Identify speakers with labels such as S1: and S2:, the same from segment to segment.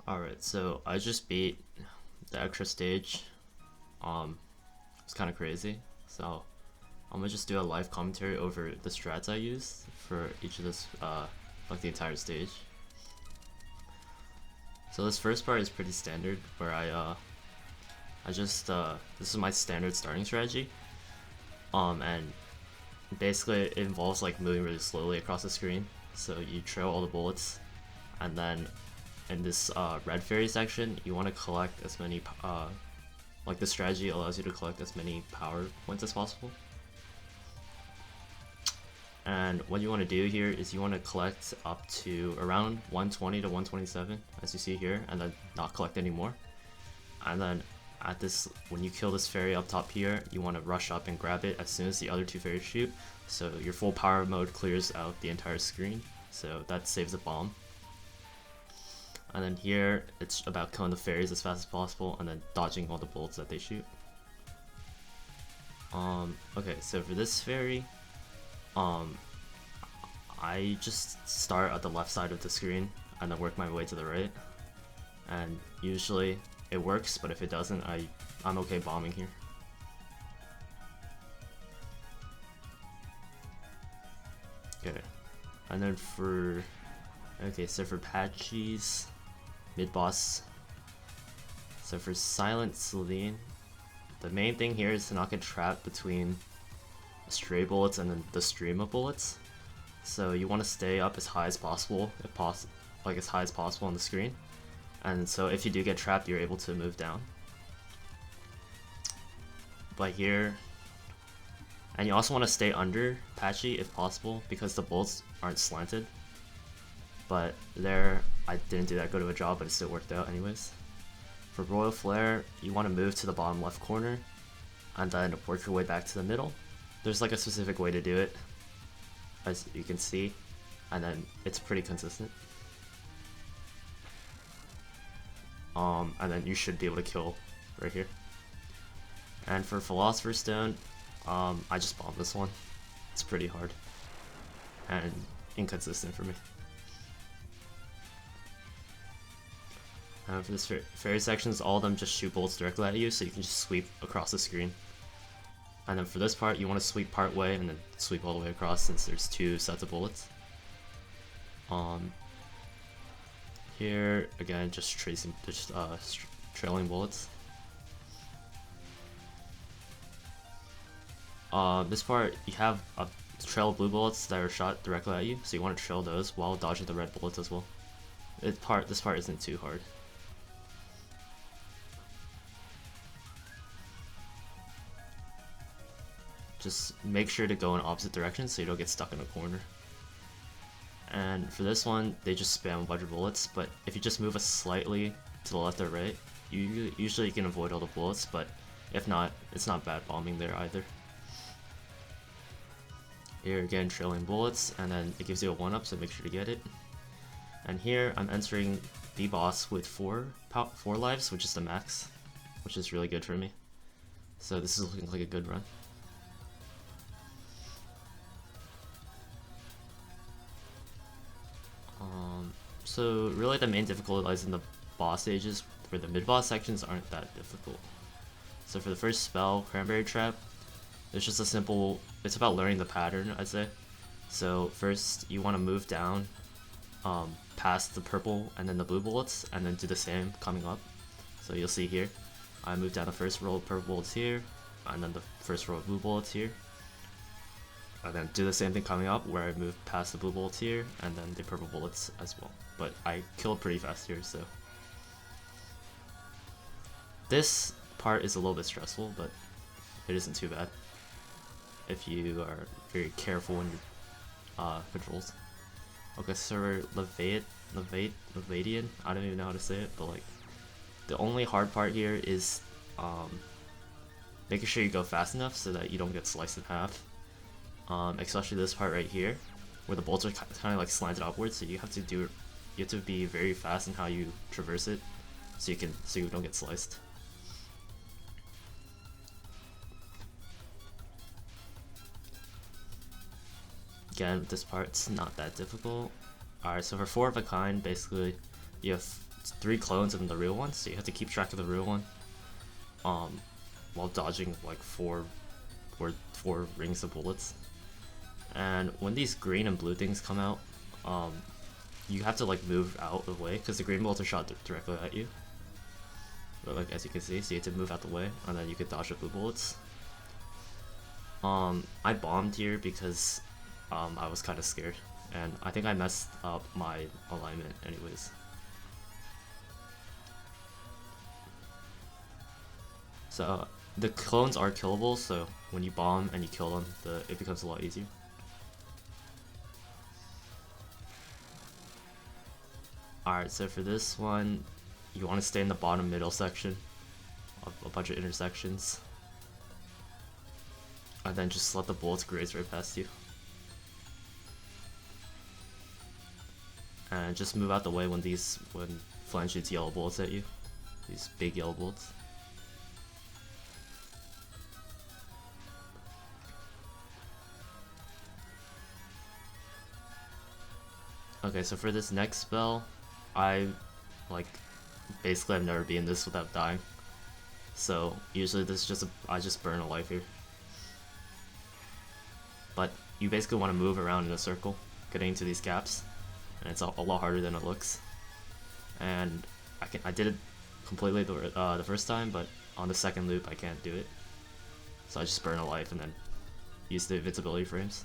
S1: Alright, so I just beat the extra stage. It's kind of crazy. So I'm gonna just do a live commentary over the strats I used for each of this, like the entire stage. So this first part is pretty standard, where this is my standard starting strategy. And basically it involves like moving really slowly across the screen. So you trail all the bullets, and then in this red fairy section, you want to collect as many, like the strategy allows you to collect as many power points as possible. And what you want to do here is you want to collect up to around 120 to 127, as you see here, and then not collect anymore. And then at this, when you kill this fairy up top here, you want to rush up and grab it as soon as the other two fairies shoot. So your full power mode clears out the entire screen, so that saves a bomb. And then here, it's about killing the fairies as fast as possible and then dodging all the bullets that they shoot. Okay, so for this fairy, I just start at the left side of the screen and then work my way to the right. And usually it works, but if it doesn't, I'm okay bombing here. Okay, and then for Patchy's mid-boss, so for Silent Celine, the main thing here is to not get trapped between stray bullets and then the stream of bullets. So you want to stay up as high as possible, as high as possible on the screen. And so if you do get trapped, you're able to move down. But here, and you also want to stay under Patchy if possible, because the bullets aren't slanted. But there, I didn't do that good of a job, but it still worked out anyways. For Royal Flare, you want to move to the bottom left corner, and then work your way back to the middle. There's like a specific way to do it, as you can see, and then it's pretty consistent. And then you should be able to kill right here. And for Philosopher's Stone, I just bombed this one. It's pretty hard and inconsistent for me. For this fairy sections, all of them just shoot bullets directly at you, so you can just sweep across the screen. And then for this part, you want to sweep part way and then sweep all the way across, since there's two sets of bullets. Here again, just trailing bullets. This part, you have a trail of blue bullets that are shot directly at you, so you want to trail those while dodging the red bullets as well. This part isn't too hard. Just make sure to go in opposite directions so you don't get stuck in a corner. And for this one, they just spam a bunch of bullets, but if you just move slightly to the left or right, usually you can avoid all the bullets, but if not, it's not bad bombing there either. Here again, trailing bullets, and then it gives you a 1-up, so make sure to get it. And here, I'm entering the boss with 4 lives, which is the max, which is really good for me. So this is looking like a good run. So really the main difficulty lies in the boss stages, where the mid-boss sections aren't that difficult. So for the first spell, Cranberry Trap, it's just it's about learning the pattern, I'd say. So first you want to move down past the purple and then the blue bullets, and then do the same coming up. So you'll see here, I move down the first row of purple bullets here, and then the first row of blue bullets here. And then do the same thing coming up, where I move past the blue bullets here, and then the purple bullets as well. But I killed pretty fast here, so. This part is a little bit stressful, but it isn't too bad if you are very careful in your controls. Okay, so Levadian, I don't even know how to say it, but like, the only hard part here is making sure you go fast enough so that you don't get sliced in half. Especially this part right here, where the bolts are kind of like slanted upwards, so you have to be very fast in how you traverse it, so you don't get sliced. Again, this part's not that difficult. Alright, so for 4 of a kind, basically you have 3 clones and the real one, so you have to keep track of the real one. While dodging like four rings of bullets. And when these green and blue things come out, you have to like move out of the way because the green bullets are shot directly at you. But like as you can see, so you have to move out the way, and then you can dodge the blue bullets. I bombed here because I was kind of scared, and I think I messed up my alignment anyways. So the clones are killable, so when you bomb and you kill them, it becomes a lot easier. Alright, so for this one, you want to stay in the bottom middle section of a bunch of intersections. And then just let the bullets graze right past you. And just move out the way when Flan shoots yellow bullets at you. These big yellow bullets. Okay, so for this next spell, basically I've never beaten this without dying. So usually I just burn a life here. But you basically want to move around in a circle, getting into these gaps, and it's a lot harder than it looks. And I did it completely the first time, but on the second loop I can't do it. So I just burn a life and then use the invincibility frames.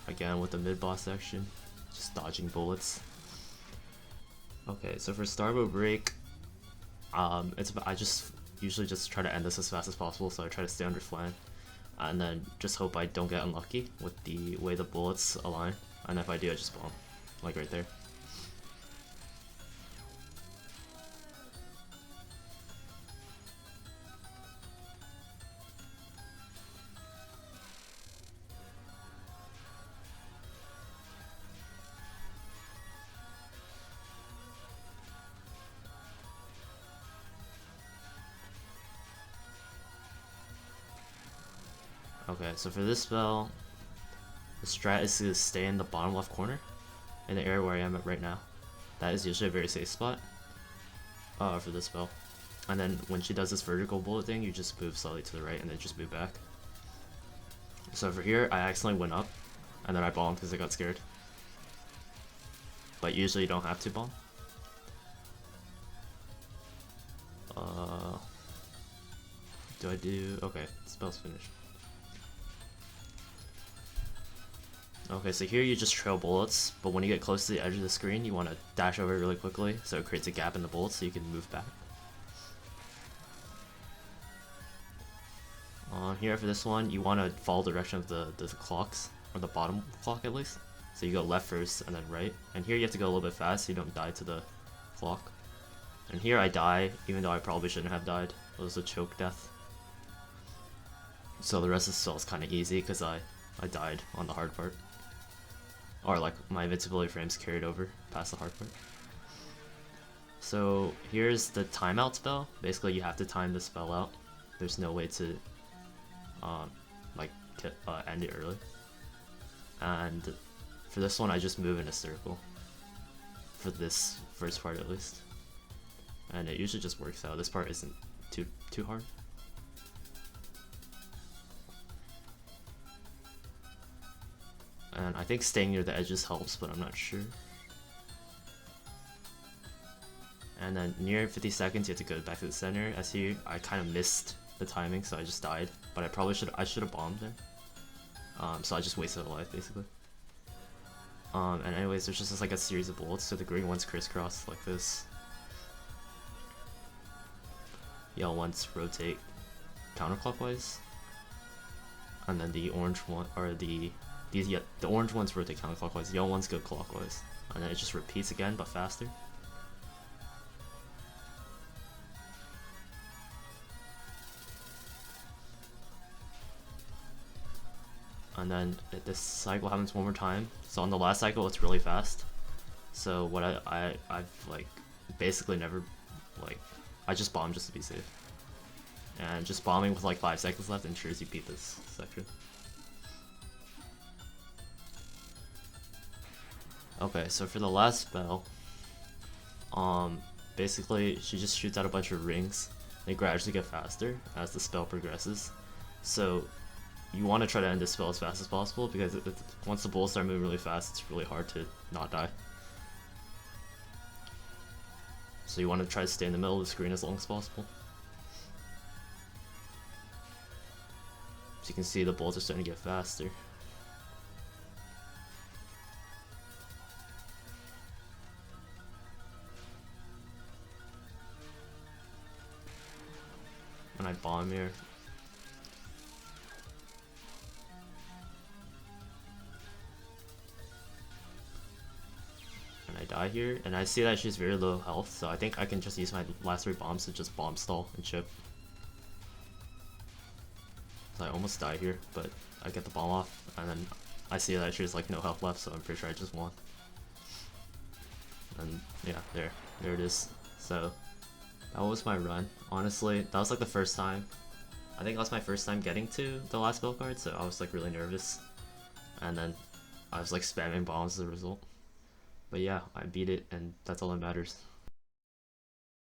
S1: Again with the mid-boss section, just dodging bullets. Okay, so for Starbow Break, I just usually just try to end this as fast as possible, so I try to stay under Flan, and then just hope I don't get unlucky with the way the bullets align, and if I do, I just bomb, like right there. Okay, so for this spell, the strat is to stay in the bottom left corner, in the area where I am at right now. That is usually a very safe spot for this spell. And then when she does this vertical bullet thing, you just move slightly to the right and then just move back. So for here, I accidentally went up, and then I bombed because I got scared. But usually you don't have to bomb. Do I do... Okay, spell's finished. Okay, so here you just trail bullets, but when you get close to the edge of the screen, you want to dash over really quickly, so it creates a gap in the bullets so you can move back. Here for this one, you want to follow the direction of the clocks, or the bottom clock at least. So you go left first and then right, and here you have to go a little bit fast so you don't die to the clock. And here I die, even though I probably shouldn't have died. It was a choke death. So the rest of the spell is kind of easy because I died on the hard part. Or like my invincibility frames carried over past the hard part. So here's the timeout spell. Basically you have to time the spell out. There's no way to end it early. And for this one I just move in a circle. For this first part at least. And it usually just works out. This part isn't too hard. And I think staying near the edges helps, but I'm not sure. And then near 50 seconds, you have to go back to the center. As here, I kind of missed the timing, so I just died. But I should have bombed there. So I just wasted a life, basically. And anyways, there's just like a series of bullets, so the green ones crisscross like this. Yellow ones rotate counterclockwise. And then the orange one, or the orange ones rotate counterclockwise, the yellow ones go clockwise. And then it just repeats again, but faster. And then this cycle happens one more time. So on the last cycle, it's really fast. So what I've like basically never I just bomb just to be safe. And just bombing with like 5 seconds left ensures you beat this section. Okay, so for the last spell, basically she just shoots out a bunch of rings. They gradually get faster as the spell progresses. So you want to try to end this spell as fast as possible because once the bullets start moving really fast, it's really hard to not die. So you want to try to stay in the middle of the screen as long as possible. So you can see the bullets are starting to get faster. And I bomb here. And I die here, and I see that she's very low health, so I think I can just use my last 3 bombs to just bomb stall and chip. So I almost die here, but I get the bomb off, and then I see that she has like no health left, so I'm pretty sure I just won. And yeah, there it is. So that was my run. Honestly, that was like the first time. I think that was my first time getting to the last spell card, so I was like really nervous. And then I was like spamming bombs as a result. But yeah, I beat it, and that's all that matters.